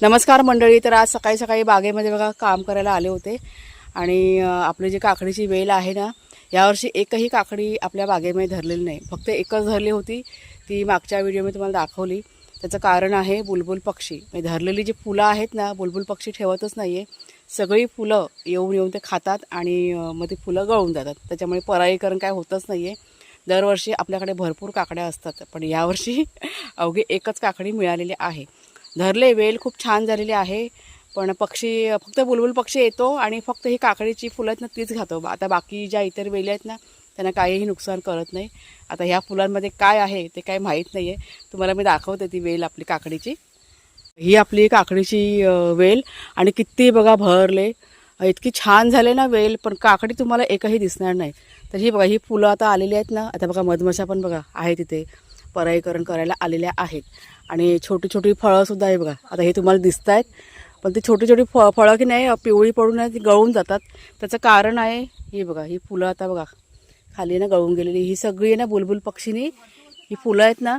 नमस्कार मंडळी. तर आज सकाळी सकाळी बागेमध्ये बघा काम करायला आले होते आणि आपली जी काकडीची वेल आहे ना, यावर्षी एकही काकडी आपल्या बागेमध्ये धरलेली नाही. फक्त एकच धरली होती, ती मागच्या व्हिडिओमध्ये तुम्हाला दाखवली. त्याचं कारण आहे बुलबुल पक्षी. म्हणजे धरलेली जी फुलं आहेत ना, बुलबुल पक्षी ठेवतच नाही आहे. सगळी फुलं येऊन येऊन ते खातात आणि मग ती फुलं गळून जातात. त्याच्यामुळे परागीकरण काय होतच नाही आहे. दरवर्षी आपल्याकडे भरपूर काकड्या असतात, पण यावर्षी अवघी एकच काकडी मिळालेली आहे. धरले, वेल खूप छान झालेली आहे, पण पक्षी फक्त बुलबुल पक्षी येतो आणि फक्त ही काकडीची फुलं आहेत ना तीच खातो. आता बाकी ज्या इतर वेली आहेत ना त्यांना काहीही नुकसान करत नाही. आता ह्या फुलांमध्ये काय आहे ते काही माहीत नाही आहे. तुम्हाला मी दाखवते ती वेल आपली काकडीची. ही आपली काकडीची वेल आणि किती बघा भरले, इतकी छान झाले ना वेल, पण काकडी तुम्हाला एकही दिसणार नाही. तर ही बघा, ही फुलं आता आलेली आहेत ना. आता बघा मधमाशा पण बघा आहे तिथे परागीकरण करायला आलेल्या आहेत आणि छोटी छोटी फळंसुद्धा आहे बघा. आता हे तुम्हाला दिसत आहेत, पण ती छोटी छोटी फळं की नाही पिवळी पडून ती गळून जातात. त्याचं कारण आहे ही बघा, ही फुलं आता बघा खाली ना गळून गेलेली. ही सगळी आहे ना बुलबुल पक्षीने ही फुलं आहेत ना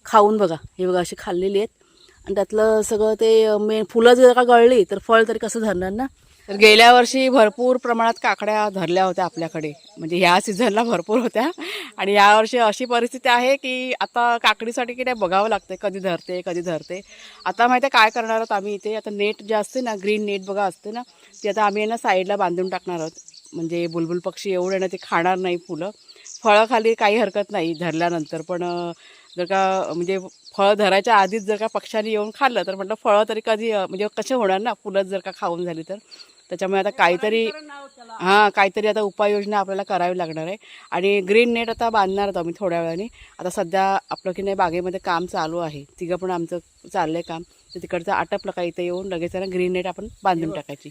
खाऊन बघा, हे बघा अशी खाल्लेली आहेत आणि त्यातलं सगळं ते फुलं जर का गळली तर फळ तरी कसं धरणार ना. तर गेल्या वर्षी भरपूर प्रमाणात काकड्या धरल्या होत्या आपल्याकडे, म्हणजे ह्या सीझनला भरपूर होत्या. आणि यावर्षी अशी परिस्थिती आहे की आता काकडीसाठी की नाही बघावं लागतं कधी धरते कधी धरते. आता माहिती आहे काय करणार आहोत आम्ही इथे, आता नेट जे असते ना, ग्रीन नेट बघा असते ना, ती आता आम्ही ना साईडला बांधून टाकणार आहोत. म्हणजे बुलबुल पक्षी एवढं ना ते खाणार नाही फुलं. फळं खाली काही हरकत नाही धरल्यानंतर, पण जर का म्हणजे फळं धरायच्या आधीच जर का पक्ष्यांनी येऊन खाल्लं तर म्हटलं फळं तरी कधी म्हणजे कसे होणार ना, फुलंच जर का खाऊन झाली तर. त्याच्यामुळे आता काहीतरी आता उपाययोजना आपल्याला करावी लागणार आहे. आणि ग्रीन नेट आता बांधणार आहोत आम्ही थोड्या वेळाने. आता सध्या आपलं की नाही बागेमध्ये काम चालू आहे, तिघं पण आमचं चाललं आहे काम. तर तिकडचं आटपलं का इथे येऊन लगेच ग्रीन नेट आपण बांधून टाकायची.